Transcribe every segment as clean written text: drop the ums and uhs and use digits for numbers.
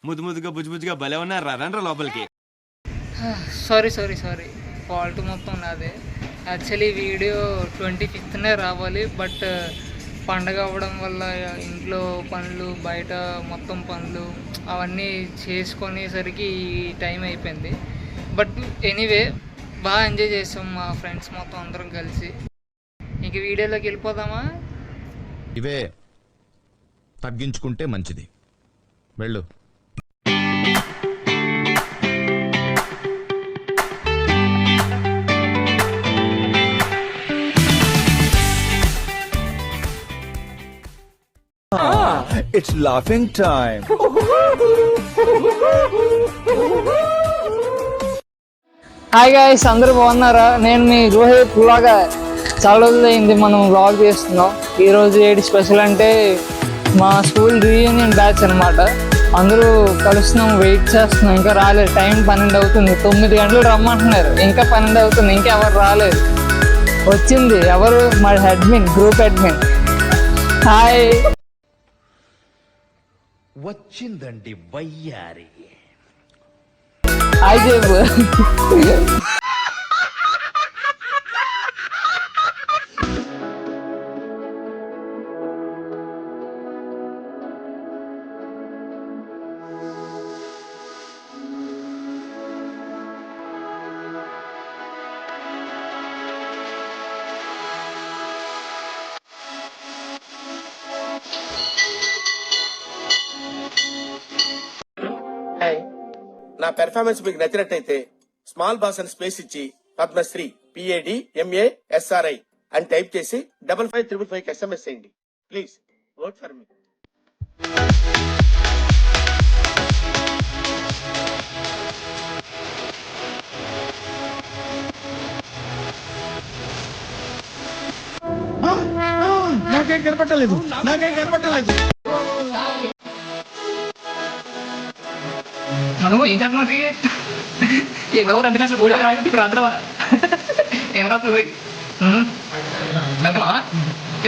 ముద్దు ముద్దుగా బుజ్జు బుజ్జుగా భలే ఉన్నారు రండ్రా లోపలికి. సారీ ఫాల్ట్ మొత్తం నాదే. యాక్చువల్లీ వీడియో 25నే రావాలి, బట్ పండగ అవ్వడం వల్ల ఇంట్లో పనులు, బయట మొత్తం పనులు అవన్నీ చేసుకునేసరికి ఈ టైం అయిపోయింది. బట్ ఎనీవే బాగా ఎంజాయ్ చేసాం మా ఫ్రెండ్స్ మొత్తం అందరం కలిసి. ఇంక వీడియోలోకి వెళ్ళిపోదామా? ఇవే తగ్గించుకుంటే మంచిది. వెళ్ళు. It's laughing time. Hi guys, అందరూ బాగున్నారా? నేను మీ రోహిత్. ఇలాగా చాలా రోజులైంది మనం వ్లాగ్ చేస్తున్నాం. ఈరోజు ఏంటి స్పెషల్ అంటే మా స్కూల్ రీయూనియన్ బ్యాచ్ అనమాట. అందరూ కలుస్తున్నాం, వెయిట్ చేస్తున్నాం. ఇంకా రాలేదు, టైం 12 అవుతుంది. 9 గంటలు రమ్మంటున్నారు, ఇంకా 12 అవుతుంది, ఇంకా ఎవరు రాలేదు. వచ్చింది ఎవరు? మా అడ్మిన్, గ్రూప్ అడ్మిన్. హాయ్. వచ్చిందండి వయ్యారి. హాయ్ చెప్పు. నా పెర్ఫార్మెన్స్ మీకు నచ్చినట్టయితే స్మాల్ బాస్ అని స్పేస్ ఇచ్చి పద్మశ్రీ PADMASRI అని టైప్ చేసి 5555 SMS చేయండి. Please vote for me. నాకేం కనపట్టలేదు. మనము ఏం చేస్తున్నాం? ఎవరో అంతగా కూడా ఇప్పుడు అందరూ ఏం రాస్తుంది? వెల్కమా?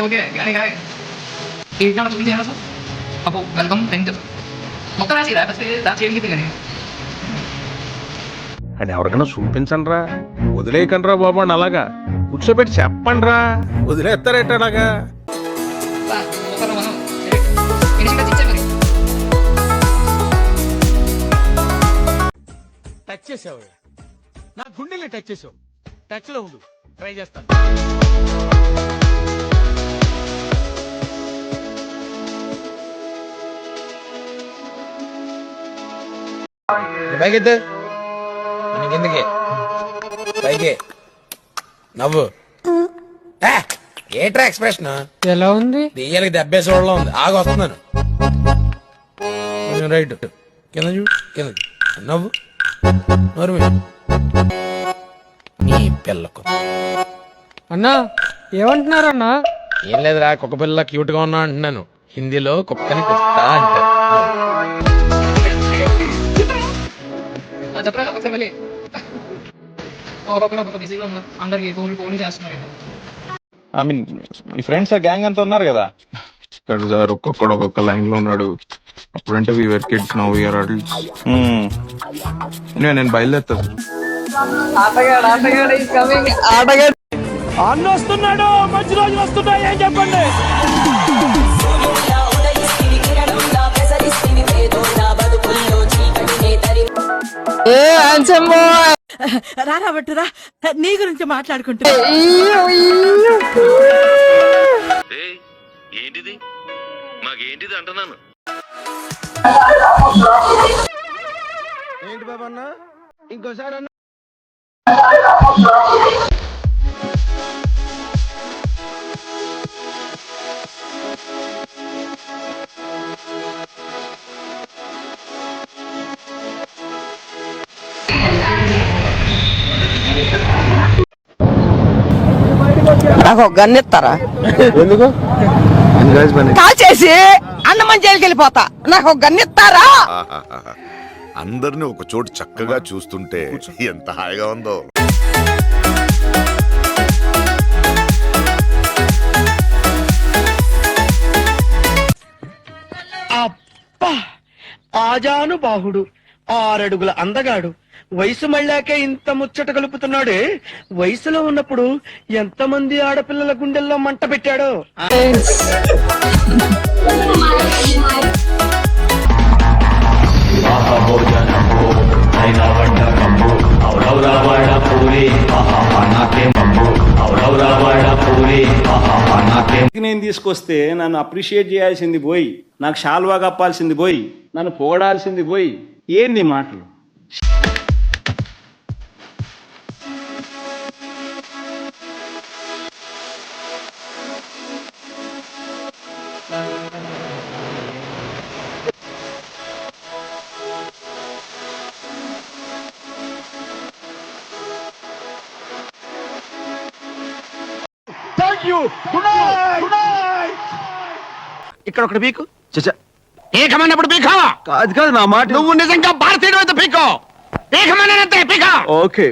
ఓకే కానీ ఏంటన్నా చూపించాను సార్. అప్పు వెల్కమ్ థ్యాంక్ మొత్తం రాసి రాసి కానీ అని ఎవరికైనా చూపించండి రా, వదిలేయకండి రా బాబు అని అలాగా కూర్చోబెట్టి చెప్పండి రా. వదిలేస్తారేట అలాగా? మనం ఫినిషింగ్ ఇచ్చాం మరి. టచ్ చేసావు, నా గుండెల్ని టచ్ చేసావు. టచ్ లో ఉండు, ట్రై చేస్తాను. పైకెత్తు, కిందకి పైకి నవ్వు. ఏట్రా ఎక్స్ప్రెషన్ ఎలా ఉంది? దెయ్యాలకి దెబ్బేసే వాళ్ళ ఉంది. ఆగి వస్తున్నాను. రైట్, కింద చూ, కింద నవ్వు. నోరు నీ పిల్లకు. అన్నా ఏమంటున్నారు అన్నా? ఏం లేదురా, కుక్క పిల్ల క్యూట్ గా ఉన్నా అంటున్నాను. హిందీలో కుక్కని కుస్తా అంటారు. అందరికి ఫోన్ చేస్తున్నారు. I mean me friends gang అంతా ఉన్నారు కదా ఇక్కడ సార్. ఒక్కొక్కడు ఒక్కొక్క లైన్ లో ఉన్నాడు. అప్పుడంటే we are kids, now we are adults. నేను బయలుదేరుతాను. ఆటగాడు ఈస్ కమింగ్. ఆటగాడు అన్న వస్తున్నాడు, మంచి రోజులు వస్తున్నాయి. ఏం చెప్పండి? ఏ హ్యాండ్సమ్ బాయ్, రాబట్టురా, నీ గురించి మాట్లాడుకుంటా. ఏంటిది మాకేంటిది అంటున్నాను. ఏంటి బాబా అన్న, ఇంకోసారి అన్న. నాకు గన్ ఇస్తారా? ఎందుకు? కాల్ చేసి అన్నమని జైలుకి వెళ్ళిపోతా. నాకు గన్ ఇస్తారా? అందరిని ఒక చోటు చక్కగా చూస్తుంటే ఎంత హాయిగా ఉందో. ఆజానుబాహుడు 6 అడుగుల అందగాడు వయసు మళ్ళాకే ఇంత ముచ్చట కలుపుతున్నాడే వయసులో ఉన్నప్పుడు ఎంతమంది ఆడపిల్లల గుండెల్లో మంట పెట్టాడో. నేను తీసుకొస్తే నన్ను అప్రిషియేట్ చేయాల్సింది పోయి నాకు షాల్వా కప్పాల్సింది పోయి నన్ను పొగడాల్సింది పోయి ఏంది మాటలు. ఇక్కడ ఒకటి పీకు పీకమన్నప్పుడు పీకావా అది కాదు నా మాట. నువ్వు నిజంగా భారతీయుడు అయితే పీకో పీకమన్నంతే పీక. ఓకే.